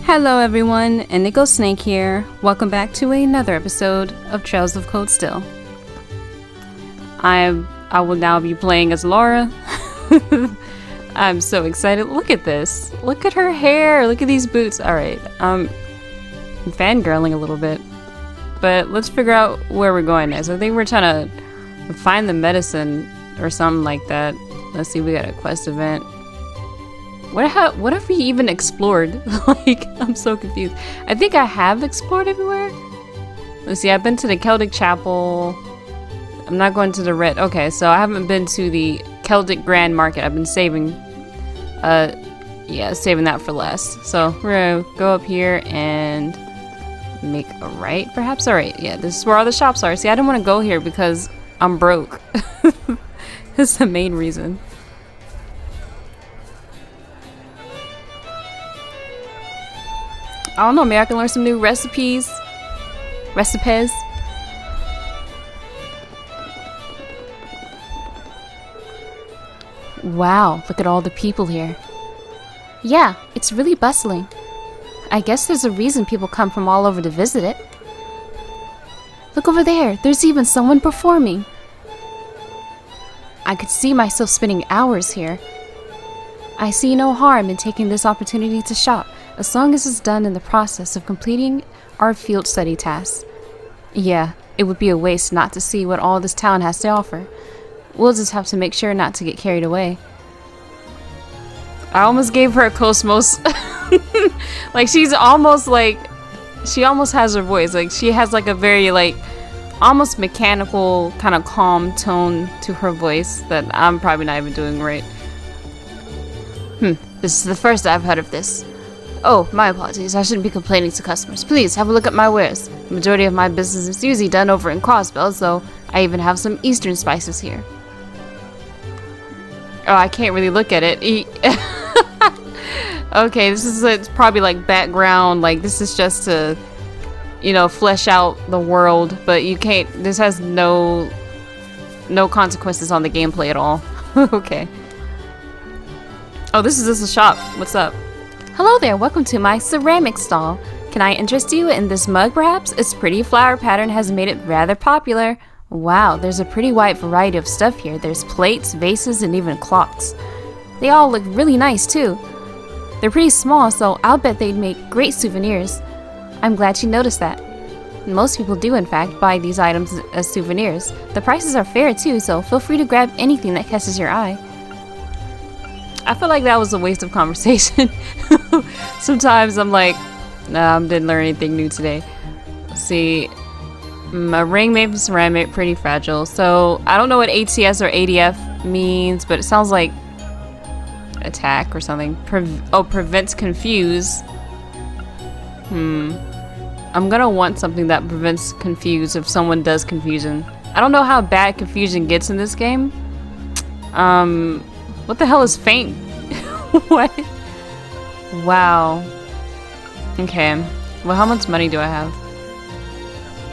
Hello everyone, Indigo Snake here. Welcome back to another episode of Trails of Cold Steel. I will now be playing as Laura. I'm so excited. Look at this. Look at her hair. Look at these boots. Alright, I'm fangirling a little bit. But let's figure out where we're going next. I think we're trying to find the medicine or something like that. Let's see, we got a quest event. What have we even explored? Like, I'm so confused. I think I have explored everywhere. Let's see, I've been to the Celtic Chapel. I'm not going to the Red. Okay, so I haven't been to the Celtic Grand Market. I've been saving saving that for last. So we're gonna go up here and make a right, perhaps? Alright, yeah, this is where all the shops are. See, I didn't want to go here because I'm broke. That's the main reason. I don't know, maybe I can learn some new recipes. Wow, look at all the people here. Yeah, it's really bustling. I guess there's a reason people come from all over to visit it. Look over there, there's even someone performing. I could see myself spending hours here. I see no harm in taking this opportunity to shop, as long as it's done in the process of completing our field study tasks. Yeah, it would be a waste not to see what all this town has to offer. We'll just have to make sure not to get carried away. I almost gave her a Cosmos. Like, she's almost like... She almost has her voice. Like, she has like a very like... almost mechanical, kind of calm tone to her voice that I'm probably not even doing right. This is the first I've heard of this. Oh, my apologies. I shouldn't be complaining to customers. Please, have a look at my wares. The majority of my business is usually done over in Crossbell, so I even have some eastern spices here. Oh, I can't really look at it. Okay, this is it's probably like background. Like, this is just to, you know, flesh out the world. But you can't... This has no consequences on the gameplay at all. Okay. Oh, this is just a shop. What's up? Hello there, welcome to my ceramic stall. Can I interest you in this mug perhaps? Its pretty flower pattern has made it rather popular. Wow, there's a pretty wide variety of stuff here. There's plates, vases, and even clocks. They all look really nice too. They're pretty small, so I'll bet they'd make great souvenirs. I'm glad you noticed that. Most people do in fact buy these items as souvenirs. The prices are fair too, so feel free to grab anything that catches your eye. I feel like that was a waste of conversation. Sometimes I'm like, nah, I didn't learn anything new today. Let's see. A ring made from ceramic, pretty fragile. So, I don't know what ATS or ADF means, but it sounds like attack or something. Prevents confuse. I'm gonna want something that prevents confuse if someone does confusion. I don't know how bad confusion gets in this game. What the hell is faint? What? Wow. Okay. Well, how much money do I have?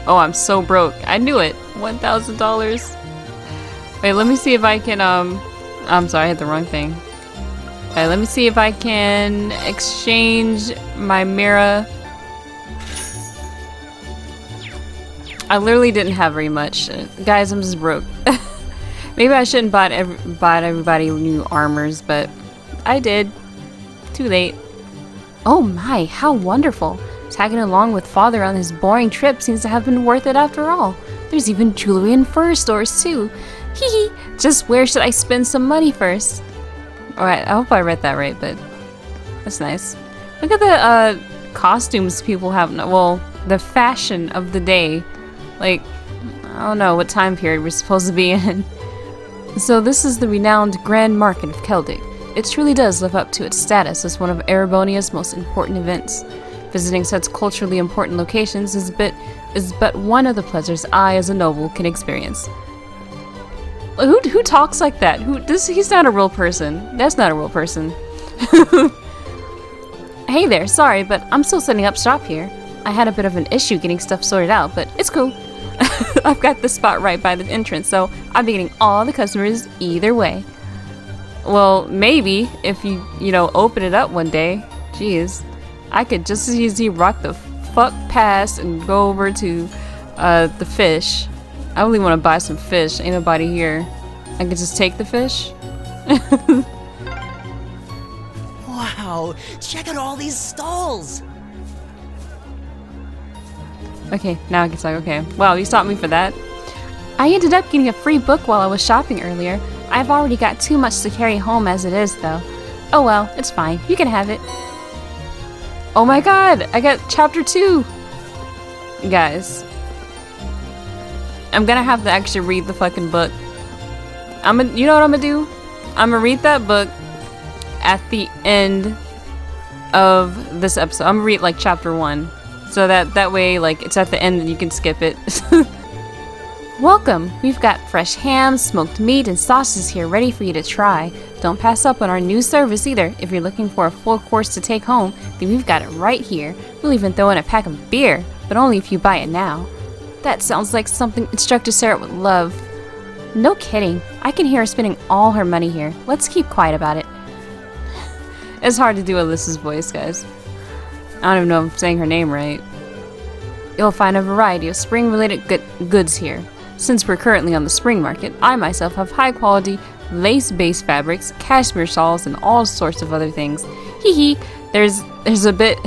Oh, I'm so broke. I knew it. $1,000. Wait, let me see if I can, I'm sorry, I hit the wrong thing. Alright, let me see if I can exchange my Mira. I literally didn't have very much. Guys, I'm just broke. Maybe I shouldn't buy everybody new armors, but I did. Too late. Oh my, how wonderful. Tagging along with father on his boring trip seems to have been worth it after all. There's even jewelry and fur stores too. Hee hee, just where should I spend some money first? Alright, I hope I read that right, but that's nice. Look at the costumes people have. Well, the fashion of the day. Like, I don't know what time period we're supposed to be in. So this is the renowned Grand Market of Celtic. It truly does live up to its status as one of Erebonia's most important events. Visiting such culturally important locations is but one of the pleasures I, as a noble, can experience. Who talks like that? He's not a real person. That's not a real person. Hey there, sorry, but I'm still setting up shop here. I had a bit of an issue getting stuff sorted out, but it's cool. I've got the spot right by the entrance, so I'll be getting all the customers either way. Well, maybe if you know, open it up one day. Jeez. I could just as easily rock the fuck past and go over to the fish. I only want to buy some fish. Ain't nobody here. I could just take the fish. Wow, check out all these stalls. Okay, now I guess okay. Wow, you stopped me for that. I ended up getting a free book while I was shopping earlier. I've already got too much to carry home as it is, though. Oh well, it's fine. You can have it. Oh my god, I got chapter 2! Guys. I'm gonna have to actually read the fucking book. You know what I'm gonna do? I'm gonna read that book at the end of this episode. I'm gonna read like chapter 1. So that way, like, it's at the end and you can skip it. Welcome! We've got fresh ham, smoked meat, and sausages here ready for you to try. Don't pass up on our new service either. If you're looking for a full course to take home, then we've got it right here. We'll even throw in a pack of beer, but only if you buy it now. That sounds like something Instructor Sarah would love. No kidding. I can hear her spending all her money here. Let's keep quiet about it. It's hard to do Alyssa's voice, guys. I don't even know if I'm saying her name right. You'll find a variety of spring-related goods here. Since we're currently on the spring market, I myself have high-quality lace-based fabrics, cashmere shawls, and all sorts of other things. Hee hee. They're a bit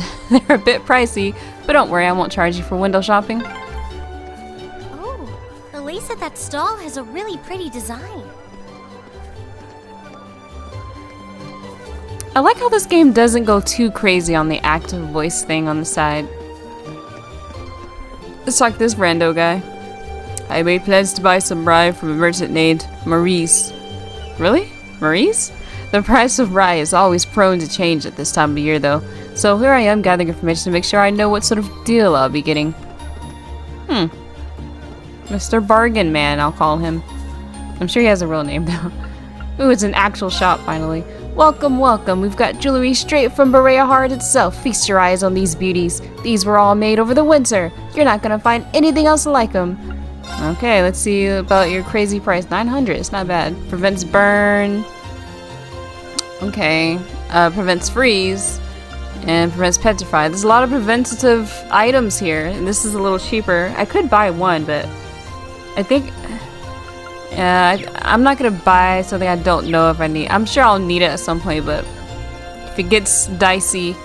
pricey, but don't worry, I won't charge you for window shopping. Oh, the lace at that stall has a really pretty design. I like how this game doesn't go too crazy on the active voice thing on the side. Let's talk to this rando guy. I made plans to buy some rye from a merchant named Maurice. Really? Maurice? The price of rye is always prone to change at this time of year, though. So here I am gathering information to make sure I know what sort of deal I'll be getting. Mr. Bargain Man, I'll call him. I'm sure he has a real name, though. Ooh, it's an actual shop, finally. Welcome, welcome. We've got jewelry straight from Berea Heart itself. Feast your eyes on these beauties. These were all made over the winter. You're not gonna find anything else like them. Okay, let's see about your crazy price. 900, it's not bad. Prevents burn. Okay. Prevents freeze. And prevents petrify. There's a lot of preventative items here. And this is a little cheaper. I could buy one, but I think... I'm not gonna buy something I don't know if I need. I'm sure I'll need it at some point, but if it gets dicey,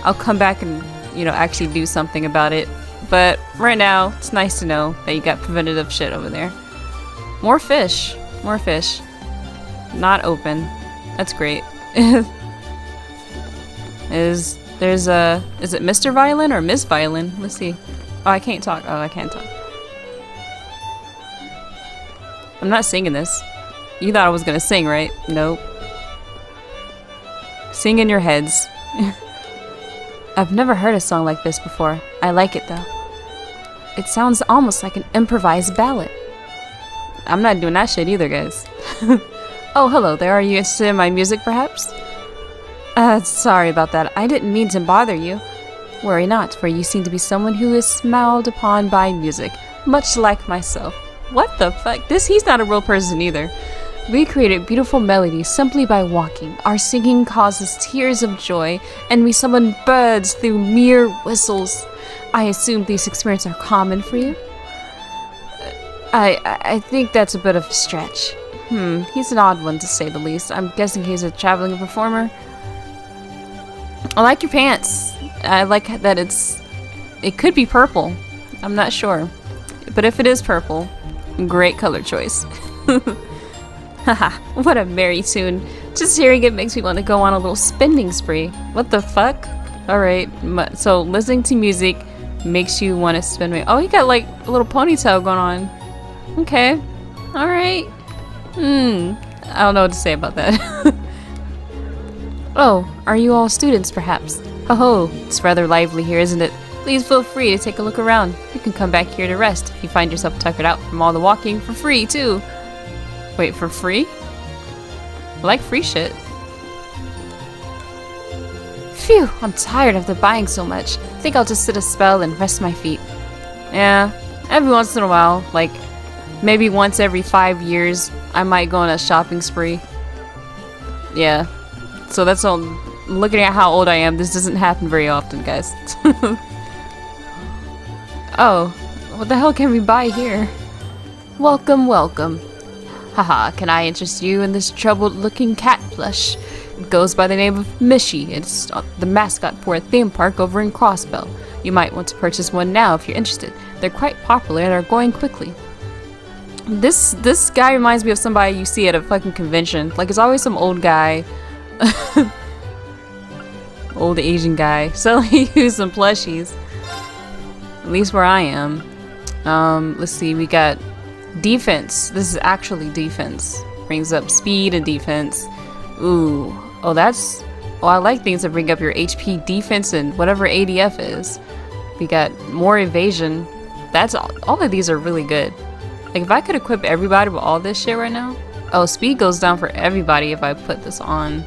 I'll come back and, you know, actually do something about it. But right now, it's nice to know that you got preventative shit over there. More fish. More fish. Not open. That's great. Is it Mr. Violin or Miss Violin? Let's see. Oh, I can't talk. Oh, I can't talk. I'm not singing this. You thought I was gonna sing, right? Nope. Sing in your heads. I've never heard a song like this before. I like it though. It sounds almost like an improvised ballad. I'm not doing that shit either, guys. Oh, hello there. Are you interested in my music, perhaps? Sorry about that. I didn't mean to bother you. Worry not, for you seem to be someone who is smiled upon by music, much like myself. What the fuck? He's not a real person either. We created beautiful melodies simply by walking. Our singing causes tears of joy, and we summon birds through mere whistles. I assume these experiences are common for you? I think that's a bit of a stretch. He's an odd one to say the least. I'm guessing he's a traveling performer. I like your pants. I like that it could be purple. I'm not sure. But if it is purple, great color choice. Haha, what a merry tune. Just hearing it makes me want to go on a little spending spree. What the fuck? Alright, so listening to music makes you want to spend money. Oh, you got like a little ponytail going on. Okay. Alright. I don't know what to say about that. Oh, are you all students perhaps? Ho-ho, it's rather lively here, isn't it? Please feel free to take a look around. You can come back here to rest if you find yourself tuckered out from all the walking for free, too. Wait, for free? I like free shit. Phew, I'm tired after buying so much. I think I'll just sit a spell and rest my feet. Yeah, every once in a while, like maybe once every 5 years, I might go on a shopping spree. Yeah, so that's all. looking at how old I am, this doesn't happen very often, guys. Oh, what the hell can we buy here? Welcome, welcome. Haha, can I interest you in this troubled-looking cat plush? It goes by the name of Mishy. It's the mascot for a theme park over in Crossbell. You might want to purchase one now if you're interested. They're quite popular and are going quickly. This guy reminds me of somebody you see at a fucking convention. Like, it's always some old guy. Old Asian guy selling you some plushies. At least where I am. Let's see, we got defense. This is actually defense. Brings up speed and defense. Ooh. Oh, that's... Oh, I like things that bring up your HP, defense, and whatever ADF is. We got more evasion. That's all of these are really good. Like, if I could equip everybody with all this shit right now. Oh, speed goes down for everybody if I put this on.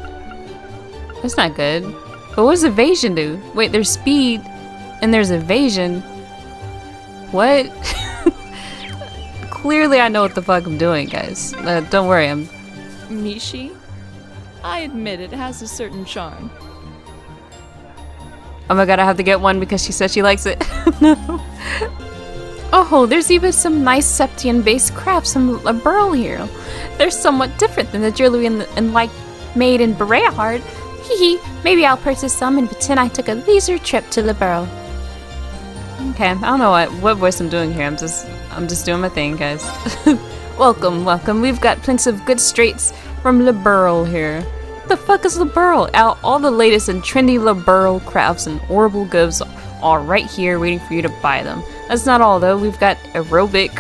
That's not good. But what does evasion do? Wait, there's speed and there's evasion. What? Clearly I know what the fuck I'm doing, guys. Don't worry, I'm... Mishi? I admit it has a certain charm. Oh my god, I have to get one because she said she likes it. No. Oh, there's even some nice Septian-based crafts from Burl here. They're somewhat different than the jewelry like made in Berehard. Hee maybe I'll purchase some and pretend I took a leisure trip to Liberl. Okay, I don't know what voice I'm doing here. I'm just doing my thing, guys. Welcome, welcome. We've got plenty of good straights from Liberl here. What the fuck is Liberl? All the latest and trendy Liberl crafts and orbital goods are right here waiting for you to buy them. That's not all though. We've got acerbic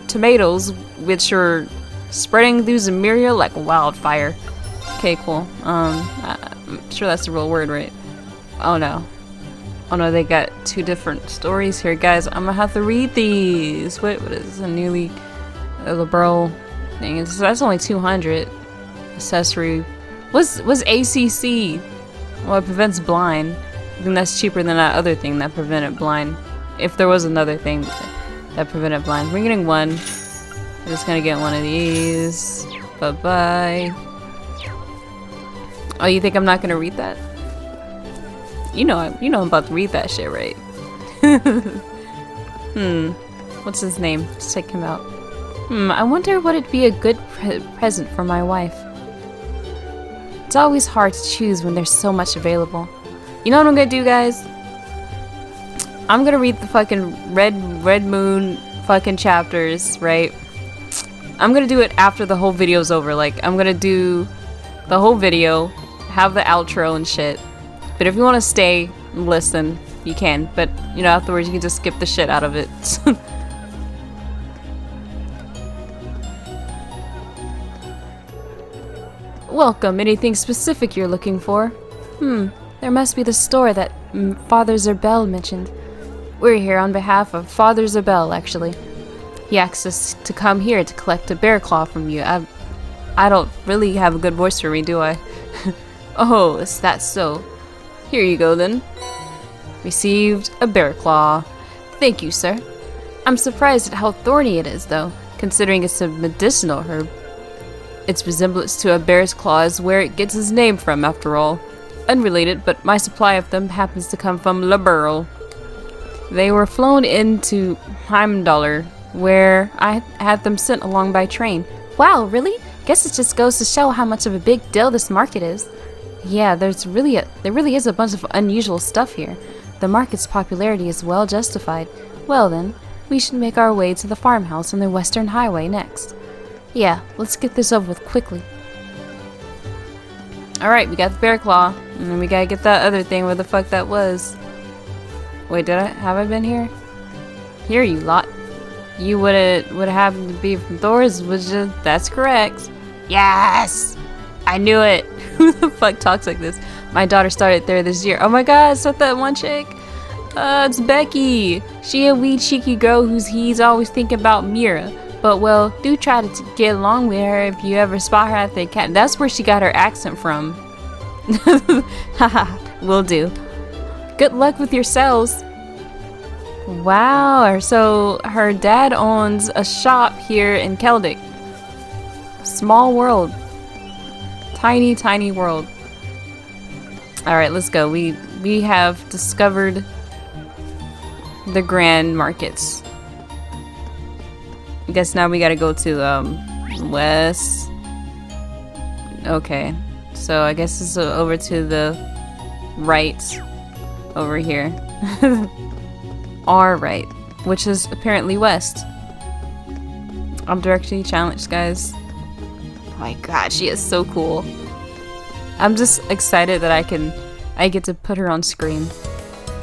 tomatoes, which are spreading through Zemuria like wildfire. Okay, cool. I'm sure that's the real word, right? Oh no. Oh no, they got two different stories here, guys. I'm gonna have to read these. What is a newly Liberl thing? So that's only 200. Accessory. What's ACC? Well, it prevents blind. I think that's cheaper than that other thing that prevented blind. If there was another thing that prevented blind. We're getting one. I'm just gonna get one of these. Bye-bye. Oh, you think I'm not gonna read that? You know I'm about to read that shit, right? What's his name? Let's check him out. I wonder what it'd be a good present for my wife. It's always hard to choose when there's so much available. You know what I'm gonna do, guys? I'm gonna read the fucking Red Moon fucking chapters, right? I'm gonna do it after the whole video's over. Like, I'm gonna do the whole video, have the outro and shit. But if you want to stay and listen, you can. But, you know, afterwards you can just skip the shit out of it. Welcome. Anything specific you're looking for? There must be the store that Father Zerbel mentioned. We're here on behalf of Father Zerbel, actually. He asked us to come here to collect a bear claw from you. I don't really have a good voice for me, do I? Oh, is that so? Here you go, then. Received a bear claw. Thank you, sir. I'm surprised at how thorny it is, though, considering it's a medicinal herb. Its resemblance to a bear's claw is where it gets its name from, after all. Unrelated, but my supply of them happens to come from Liberl. They were flown into Heimdallr, where I had them sent along by train. Wow, really? Guess it just goes to show how much of a big deal this market is. Yeah, there really is a bunch of unusual stuff here. The market's popularity is well justified. Well then, we should make our way to the farmhouse on the Western Highway next. Yeah, let's get this over with quickly. Alright, we got the bear claw, and then we gotta get that other thing where the fuck that was. Wait, have I been here? Here, you lot. You would happened to be from Thor's, that's correct. Yes! I knew it! Who the fuck talks like this? My daughter started there this year. Oh my god, is that one chick? It's Becky. She a wee cheeky girl he's always thinking about Mira. But well, do try to get along with her if you ever spot her at the academy. That's where she got her accent from. Haha, will do. Good luck with yourselves. Wow, so her dad owns a shop here in Keldic. Small world. Tiny, tiny world. Alright, let's go. We have discovered the grand markets. I guess now we gotta go to west. Okay, so I guess it's over to the right over here. Our right, which is apparently west. I'm directionally challenged, guys. Oh my god, she is so cool. I'm just excited that I get to put her on screen.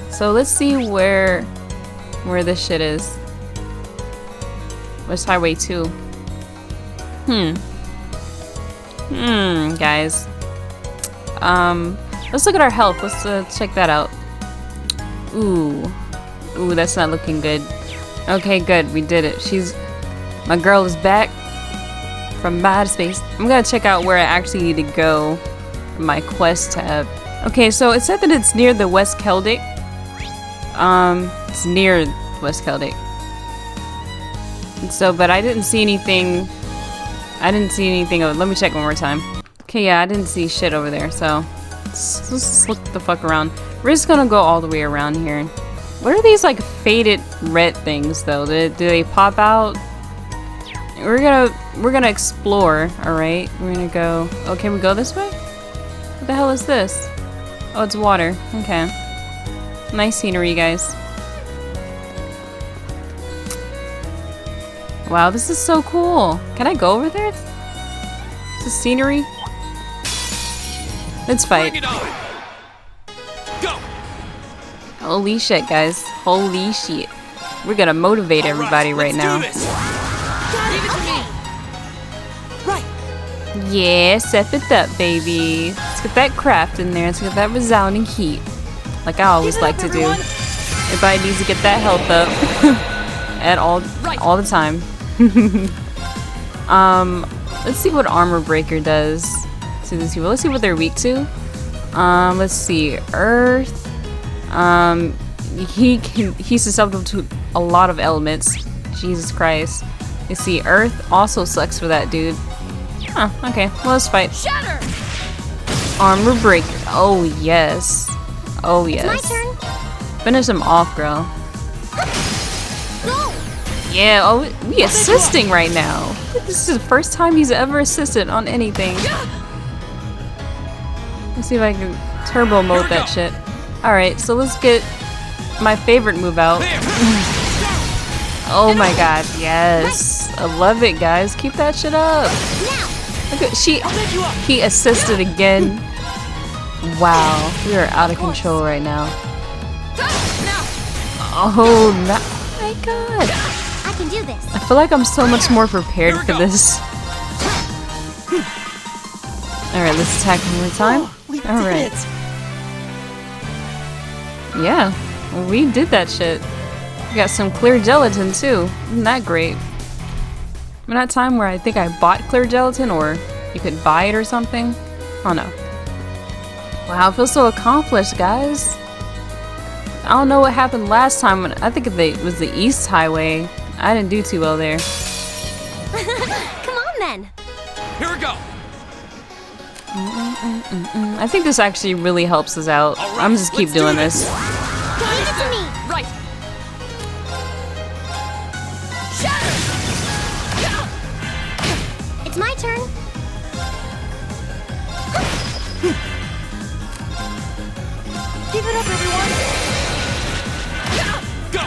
So let's see where this shit is. Where's Highway 2? Guys. Let's look at our health. Let's check that out. Ooh, that's not looking good. Okay, good. We did it. My girl is back from bad space. I'm gonna check out where I actually need to go. My quest tab. Okay, so it said that it's near the West Celtic. It's near West Celtic. So, but I didn't see anything. Let me check one more time. Okay, yeah, I didn't see shit over there. So let's just look the fuck around. We're just gonna go all the way around here. What are these like faded red things though? Do they pop out? We're gonna explore. All right, we're gonna go. Oh, can we go this way? What the hell is this? Oh, it's water. Okay. Nice scenery, guys. Wow, this is so cool. Can I go over there? It's the scenery. Let's fight. Bring it on. Go. Holy shit, guys. Holy shit. We're gonna motivate everybody right now. Right. Yeah, step it up, baby. Let's get that craft in there. Let's get that resounding heat. Like I always like to do. Everybody needs to get that health up. At all the time. Let's see what Armor Breaker does to these people. Let's see what they're weak to. Let's see. Earth. He's susceptible to a lot of elements. Jesus Christ. Let's see. Earth also sucks for that dude. Huh, okay. Well, let's fight. Shatter! Armor Breaker. Oh, yes. Oh, yes. It's my turn. Finish him off, girl. Go! Yeah, oh, we assisting right now. This is the first time he's ever assisted on anything. Let's see if I can turbo mode that shit. Alright, so let's get my favorite move out. Oh my god, yes. I love it, guys. Keep that shit up. Look at, he assisted again. Wow, we are out of control right now. Oh my god. I can do this. I feel like I'm so much more prepared for this. Alright, let's attack one more time. Alright. Yeah, we did that shit. We got some clear gelatin too. Isn't that great? Remember that time where I think I bought clear gelatin, or you could buy it or something? Oh no. Wow, I feel so accomplished, guys. I don't know what happened last time. I think it was the East Highway. I didn't do too well there. Come on then. Here we go. I think this actually really helps us out. Right, I'm just keep doing this. Leave it to me. Right. It's my turn. Keep it up, everyone. Go.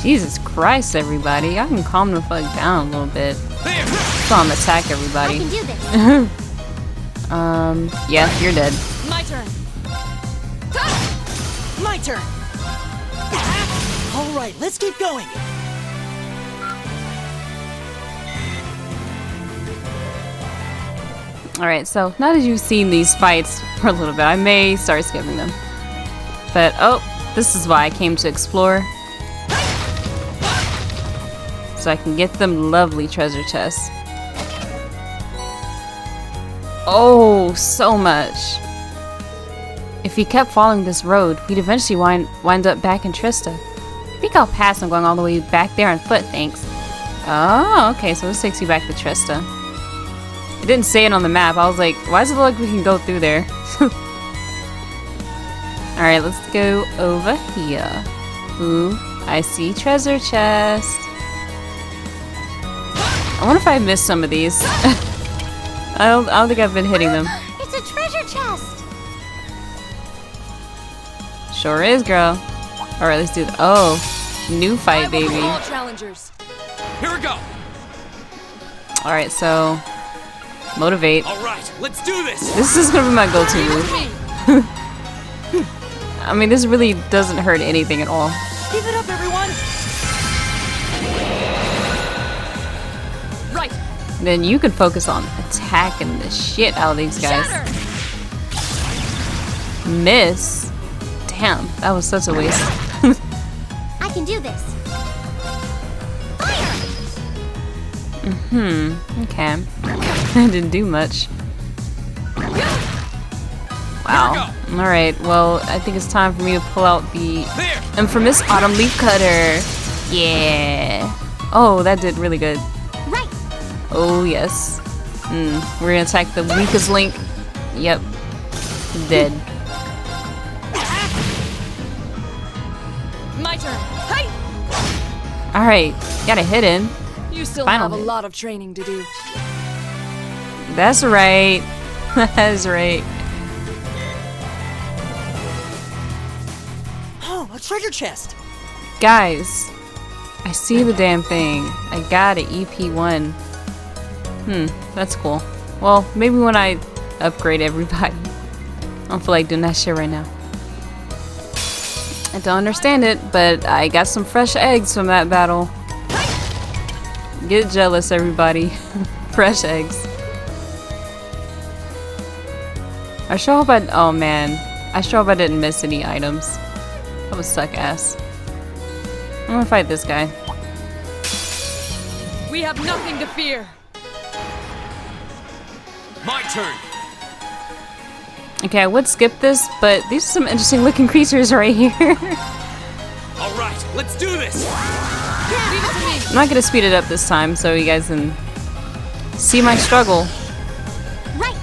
Jesus Christ, everybody. I can calm the fuck down a little bit. There. So I'm attack I everybody. can do this. Yeah, you're dead. My turn. My turn. All right, let's keep going. Alright, so now that you've seen these fights for a little bit, I may start skipping them. But, oh, this is why I came to explore. So I can get them lovely treasure chests. Oh, so much. If we kept following this road, we'd eventually wind up back in Trista. I think I'll pass on going all the way back there on foot, thanks. Oh, okay, so this takes you back to Trista. It didn't say it on the map. I was like, why does it look like we can go through there? Alright, let's go over here. Ooh, I see treasure chest. I wonder if I missed some of these. I don't think I've been hitting them. It's a treasure chest. Sure is, girl. Alright, let's do it. Oh, new fight, baby. All challengers. Here we go. Alright, so motivate. All right, let's do this. This is gonna be my go-to move. I mean, this really doesn't hurt anything at all. Give it up, everyone! Right. Then you can focus on attacking the shit out of these guys. Shatter. Miss? Damn, that was such a waste. I can do this. Okay. I didn't do much. Wow. Alright, well, I think it's time for me to pull out the There. infamous Autumn Leaf Cutter. Yeah. Oh, that did really good. Right. Oh, yes. We're gonna attack the weakest link. Yep. Dead. My turn. Hey. Alright, got a hit in. You still Final have a hit. lot of training to do. That's right. That's right. Oh, a treasure chest! Guys, I see the damn thing. I got an EP1. That's cool. Well, maybe when I upgrade everybody. I don't feel like doing that shit right now. I don't understand it, but I got some fresh eggs from that battle. Get jealous, everybody. Fresh eggs. I sure hope oh man. I sure hope I didn't miss any items. That would suck ass. I'm gonna fight this guy. We have nothing to fear. My turn. Okay, I would skip this, but these are some interesting looking creatures right here. All right, let's do this. Leave it to me. I'm not gonna speed it up this time so you guys can see my struggle. Right.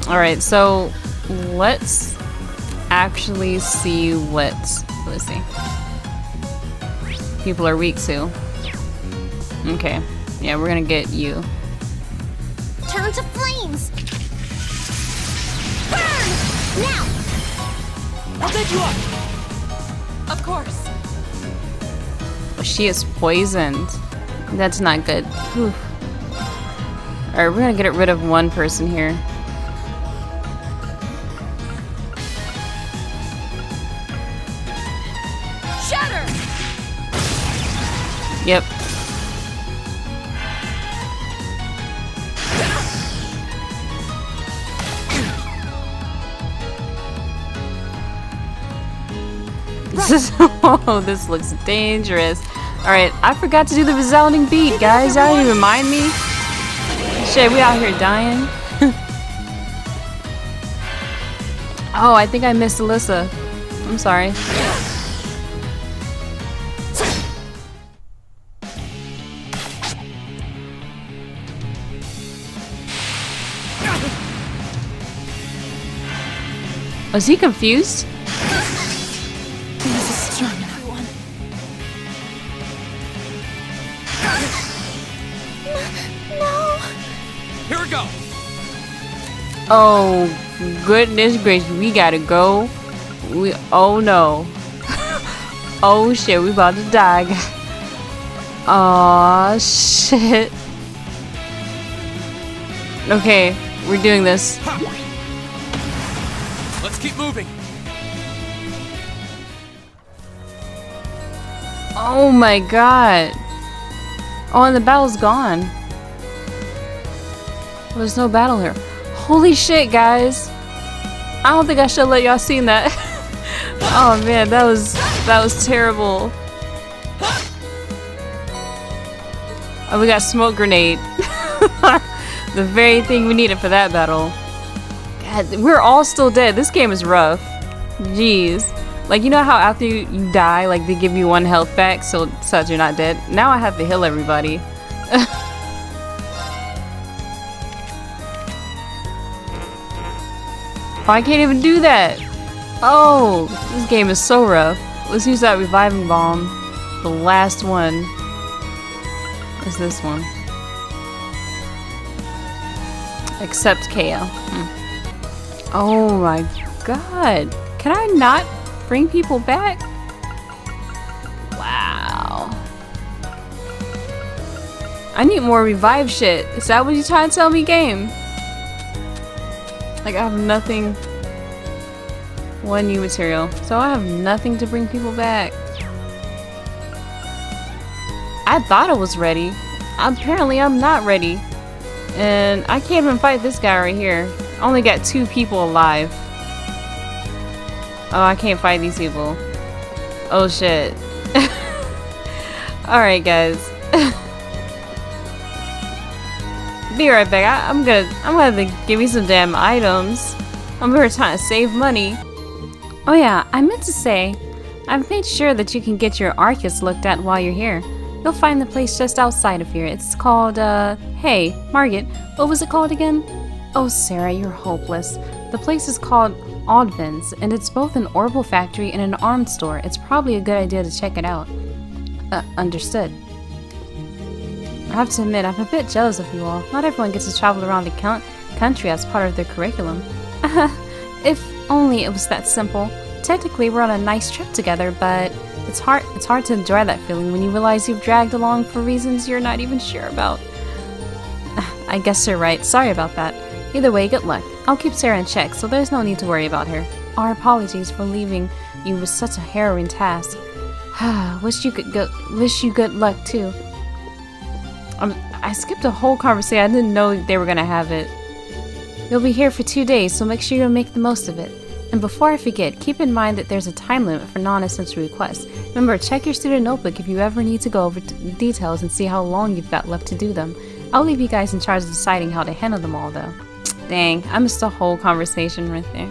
Alright, so let's actually see what, let's see, people are weak to. Okay, yeah, we're gonna get you. Turn to flames. Burn! Now. I'll take you up! Of course. She is poisoned. That's not good. Alright, we're gonna get rid of one person here. Shatter. Yep. Oh, this looks dangerous. Alright, I forgot to do the resounding beat, guys. Y'all didn't even remind me. Shit, we out here dying. Oh, I think I missed Alyssa. I'm sorry. Was he confused? No. Here we go. Oh, goodness gracious, we gotta go. Oh no. Oh shit, we about to die. Aw, shit. Okay, we're doing this. Let's keep moving. Oh my god. Oh, and the battle's gone. Well, there's no battle here. Holy shit, guys. I don't think I should let y'all seen that. Oh man, that was terrible. Oh, we got smoke grenade. The very thing we needed for that battle. God, we're all still dead. This game is rough. Jeez. Like, you know how after you die, like, they give you 1 health back so that you're not dead? Now I have to heal everybody. Oh, I can't even do that. Oh, this game is so rough. Let's use that reviving bomb. The last one is this one. Except KO. Oh my god. Can I not bring people back? Wow. I need more revive shit. Is that what you're trying to tell me, game? Like, I have nothing. One new material. So I have nothing to bring people back. I thought I was ready. Apparently I'm not ready. And I can't even fight this guy right here. I only got 2 people alive. Oh, I can't fight these people. Oh shit. Alright guys. Be right back. I'm gonna give you some damn items. I'm here trying to save money. Oh yeah, I meant to say, I've made sure that you can get your Arcus looked at while you're here. You'll find the place just outside of here. It's called, hey, Margit, what was it called again? Oh, Sarah, you're hopeless. The place is called Oddvins, and it's both an Orbital factory and an arms store. It's probably a good idea to check it out. Understood. I have to admit, I'm a bit jealous of you all. Not everyone gets to travel around the country as part of their curriculum. If only it was that simple. Technically, we're on a nice trip together, but it's hard to enjoy that feeling when you realize you've dragged along for reasons you're not even sure about. I guess you're right. Sorry about that. Either way, good luck. I'll keep Sarah in check, so there's no need to worry about her. Our apologies for leaving you with such a harrowing task. Wish you good luck too. I skipped a whole conversation. I didn't know they were gonna have it. You'll be here for 2 days, so make sure you make the most of it. And before I forget, keep in mind that there's a time limit for non-essential requests. Remember, check your student notebook if you ever need to go over details and see how long you've got left to do them. I'll leave you guys in charge of deciding how to handle them all, though. Dang, I missed the whole conversation right there.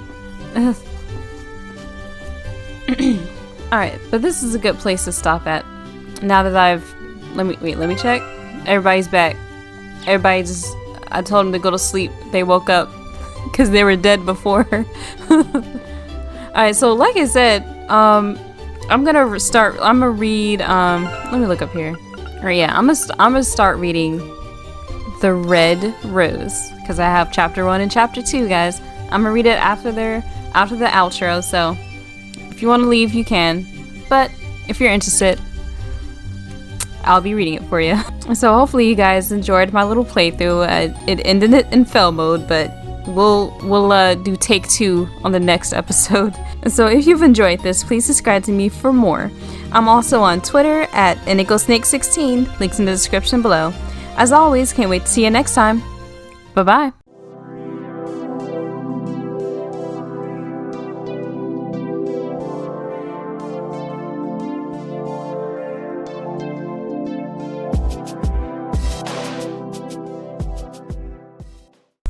Alright, but this is a good place to stop at. Now that let me check. Everybody's back. I told them to go to sleep. They woke up because they were dead before. Alright, so like I said, I'm gonna read, let me look up here. Or yeah, I'm gonna start reading The Red Rose, because I have chapter 1 and chapter 2, guys. I'm gonna read it after the outro, so if you want to leave, you can. But if you're interested, I'll be reading it for you. So hopefully you guys enjoyed my little playthrough. It ended it in fail mode, but we'll do take 2 on the next episode. So if you've enjoyed this, please subscribe to me for more. I'm also on Twitter at IndigoSnake16, links in the description below. As always, can't wait to see you next time. Bye-bye.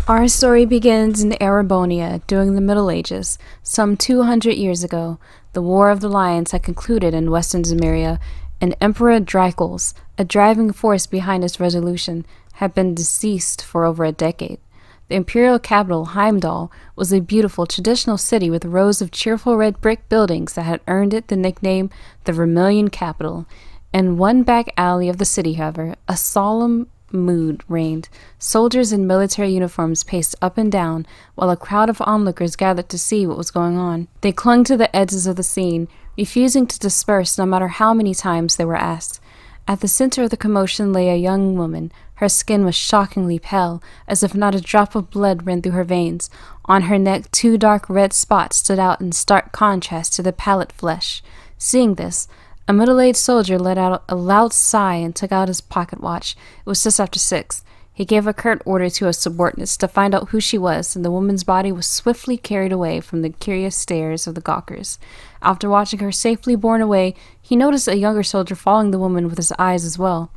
Our story begins in Erebonia during the Middle Ages. Some 200 years ago, the War of the Lions had concluded in western Zemuria, and Emperor Dracos, a driving force behind its resolution, had been deceased for over a decade. The imperial capital, Heimdall, was a beautiful traditional city with rows of cheerful red brick buildings that had earned it the nickname the Vermilion Capital. In one back alley of the city, however, a solemn mood reigned. Soldiers in military uniforms paced up and down, while a crowd of onlookers gathered to see what was going on. They clung to the edges of the scene, refusing to disperse no matter how many times they were asked. At the center of the commotion lay a young woman. Her skin was shockingly pale, as if not a drop of blood ran through her veins. On her neck, 2 dark red spots stood out in stark contrast to the pallid flesh. Seeing this, a middle-aged soldier let out a loud sigh and took out his pocket watch. It was just after 6. He gave a curt order to his subordinates to find out who she was, and the woman's body was swiftly carried away from the curious stares of the gawkers. After watching her safely borne away, he noticed a younger soldier following the woman with his eyes as well.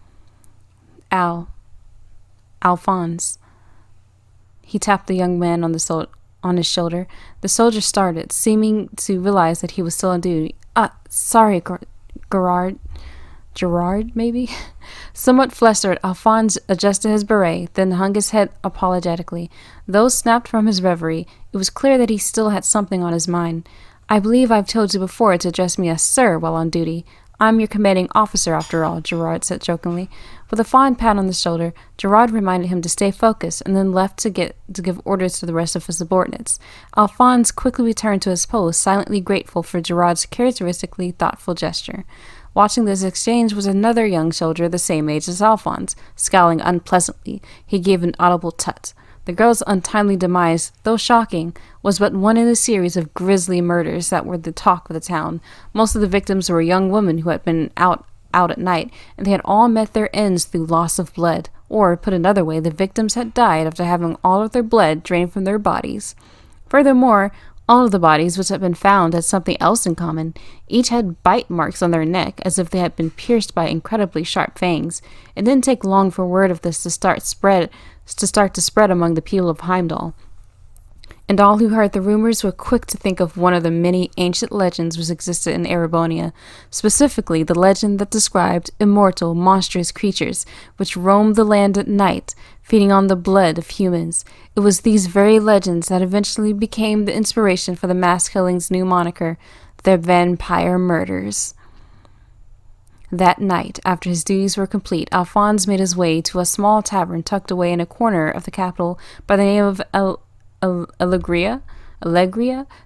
Alphonse. He tapped the young man on his shoulder. The soldier started, seeming to realize that he was still on duty. Sorry, Gerard. Gerard, maybe? Somewhat flustered, Alphonse adjusted his beret, then hung his head apologetically. Though snapped from his reverie, it was clear that he still had something on his mind. I believe I've told you before to address me as Sir while on duty. I'm your commanding officer, after all, Gerard said jokingly. With a fond pat on the shoulder, Gerard reminded him to stay focused and then left to give orders to the rest of his subordinates. Alphonse quickly returned to his post, silently grateful for Gerard's characteristically thoughtful gesture. Watching this exchange was another young soldier the same age as Alphonse. Scowling unpleasantly, he gave an audible tut. The girl's untimely demise, though shocking, was but one in a series of grisly murders that were the talk of the town. Most of the victims were young women who had been out at night, and they had all met their ends through loss of blood. Or, put another way, the victims had died after having all of their blood drained from their bodies. Furthermore, all of the bodies which had been found had something else in common. Each had bite marks on their neck, as if they had been pierced by incredibly sharp fangs. It didn't take long for word of this to start to spread among the people of Heimdall. And all who heard the rumors were quick to think of one of the many ancient legends which existed in Erebonia, specifically the legend that described immortal, monstrous creatures which roamed the land at night, feeding on the blood of humans. It was these very legends that eventually became the inspiration for the mass killing's new moniker, the Vampire Murders. That night, after his duties were complete, Alphonse made his way to a small tavern tucked away in a corner of the capital by the name of Allegria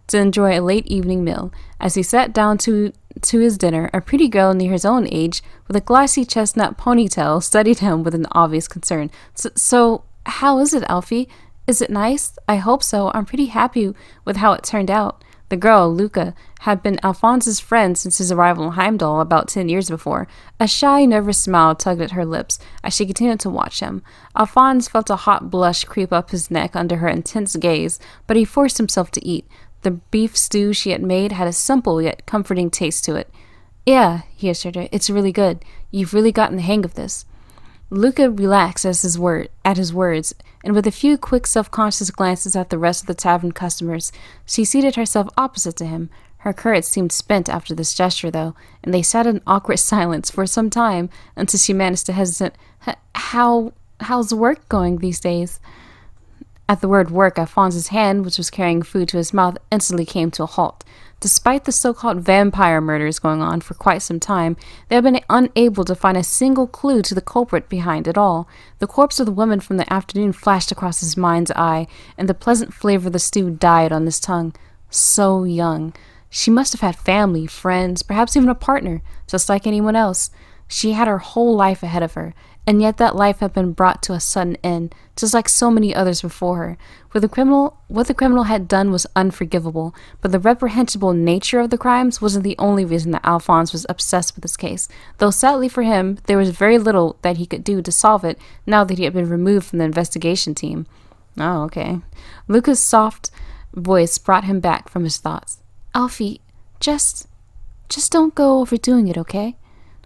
to enjoy a late evening meal. As he sat down to his dinner, a pretty girl near his own age, with a glossy chestnut ponytail, studied him with an obvious concern. So, how is it, Alfie? Is it nice? I hope so. I'm pretty happy with how it turned out. The girl, Luca, had been Alphonse's friend since his arrival in Heimdall about 10 years before. A shy, nervous smile tugged at her lips as she continued to watch him. Alphonse felt a hot blush creep up his neck under her intense gaze, but he forced himself to eat. The beef stew she had made had a simple yet comforting taste to it. Yeah, he assured her, it's really good. You've really gotten the hang of this. Luca relaxed at his words, and with a few quick self-conscious glances at the rest of the tavern customers, she seated herself opposite to him. Her courage seemed spent after this gesture, though, and they sat in awkward silence for some time until she managed to hesitate. How's work going these days? At the word work, Alphonse's hand, which was carrying food to his mouth, instantly came to a halt. Despite the so-called vampire murders going on for quite some time, they had been unable to find a single clue to the culprit behind it all. The corpse of the woman from the afternoon flashed across his mind's eye, and the pleasant flavor of the stew died on his tongue. So young. She must have had family, friends, perhaps even a partner, just like anyone else. She had her whole life ahead of her, and yet that life had been brought to a sudden end, just like so many others before her. What the criminal had done was unforgivable, but the reprehensible nature of the crimes wasn't the only reason that Alphonse was obsessed with this case, though sadly for him, there was very little that he could do to solve it now that he had been removed from the investigation team. Oh, okay. Luca's soft voice brought him back from his thoughts. Alfie, just don't go overdoing it, okay?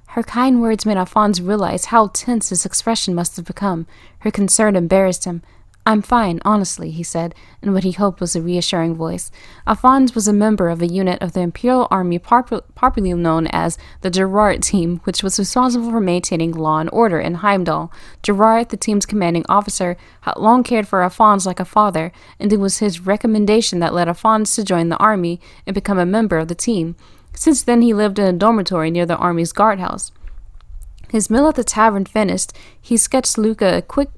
Her kind words made Alphonse realize how tense his expression must have become. Her concern embarrassed him. I'm fine, honestly, he said, in what he hoped was a reassuring voice. Alphonse was a member of a unit of the Imperial Army popularly known as the Gerard Team, which was responsible for maintaining law and order in Heimdall. Gerard, the team's commanding officer, had long cared for Alphonse like a father, and it was his recommendation that led Alphonse to join the army and become a member of the team. Since then, he lived in a dormitory near the army's guardhouse. His meal at the tavern finished, he sketched Luca a quick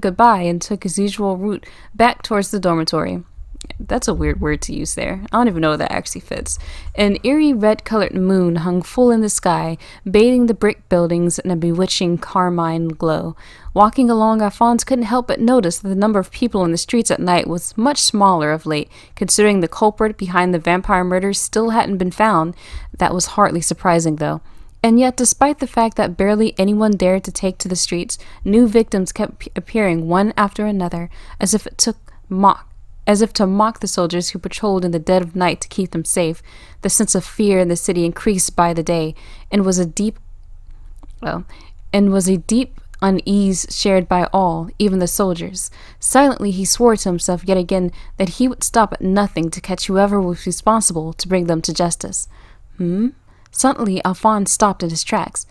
goodbye and took his usual route back towards the dormitory. That's a weird word to use there. I don't even know if that actually fits. An eerie red-colored moon hung full in the sky, bathing the brick buildings in a bewitching carmine glow. Walking along, Alphonse couldn't help but notice that the number of people in the streets at night was much smaller of late, considering the culprit behind the vampire murders still hadn't been found. That was hardly surprising, though. And yet, despite the fact that barely anyone dared to take to the streets, new victims kept appearing one after another, as if to mock the soldiers who patrolled in the dead of night to keep them safe. The sense of fear in the city increased by the day, and was a deep unease shared by all, even the soldiers. Silently, he swore to himself yet again that he would stop at nothing to catch whoever was responsible to bring them to justice. Suddenly, Alphonse stopped in his tracks,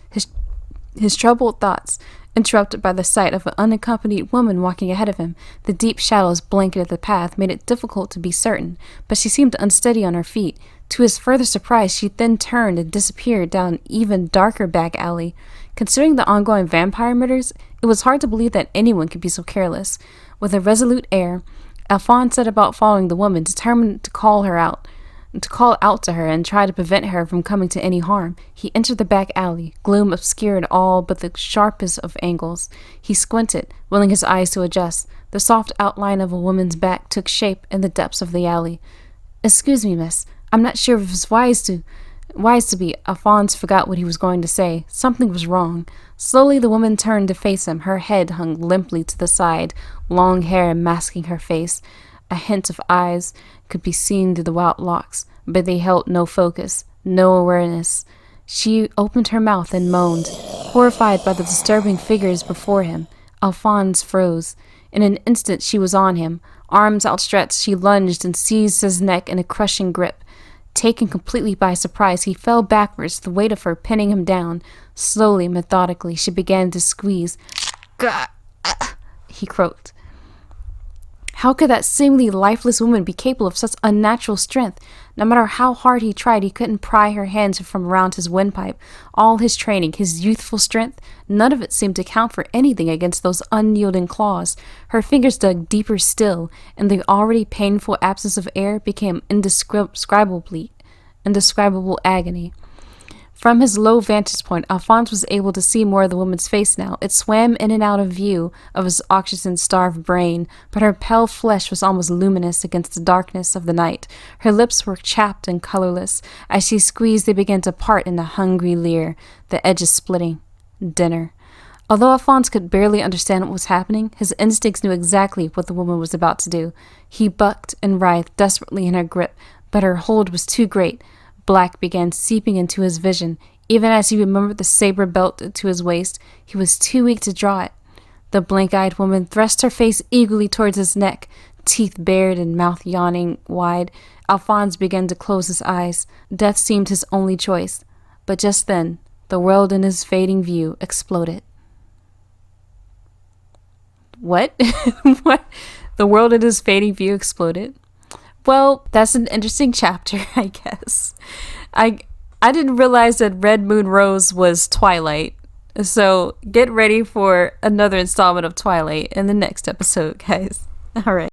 his troubled thoughts interrupted by the sight of an unaccompanied woman walking ahead of him. The deep shadows blanketed the path made it difficult to be certain, but she seemed unsteady on her feet. To his further surprise, she then turned and disappeared down an even darker back alley. Considering the ongoing vampire murders, it was hard to believe that anyone could be so careless. With a resolute air, Alphonse set about following the woman, determined to call out to her and try to prevent her from coming to any harm. He entered the back alley. Gloom obscured all but the sharpest of angles. He squinted, willing his eyes to adjust. The soft outline of a woman's back took shape in the depths of the alley. "Excuse me, miss. I'm not sure if it's wise to be." Alphonse forgot what he was going to say. Something was wrong. Slowly the woman turned to face him. Her head hung limply to the side, long hair masking her face. A hint of eyes could be seen through the wild locks, but they held no focus, no awareness. She opened her mouth and moaned. Horrified by the disturbing figures before him, Alphonse froze. In an instant she was on him. Arms outstretched, she lunged and seized his neck in a crushing grip. Taken completely by surprise, he fell backwards, the weight of her pinning him down. Slowly, methodically, she began to squeeze. "Gah!" he croaked. How could that seemingly lifeless woman be capable of such unnatural strength? No matter how hard he tried, he couldn't pry her hands from around his windpipe. All his training, his youthful strength, none of it seemed to count for anything against those unyielding claws. Her fingers dug deeper still, and the already painful absence of air became indescribable agony. From his low vantage point, Alphonse was able to see more of the woman's face now. It swam in and out of view of his oxygen-starved brain, but her pale flesh was almost luminous against the darkness of the night. Her lips were chapped and colorless. As she squeezed, they began to part in a hungry leer, the edges splitting. Dinner. Although Alphonse could barely understand what was happening, his instincts knew exactly what the woman was about to do. He bucked and writhed desperately in her grip, but her hold was too great. Black began seeping into his vision. Even as he remembered the saber belt to his waist, he was too weak to draw it. The blank-eyed woman thrust her face eagerly towards his neck, teeth bared and mouth yawning wide. Alphonse began to close his eyes. Death seemed his only choice. But just then, the world in his fading view exploded. What? What? The world in his fading view exploded? Well, that's an interesting chapter, I guess. I didn't realize that Red Moon Rose was Twilight. So get ready for another installment of Twilight in the next episode, guys. All right.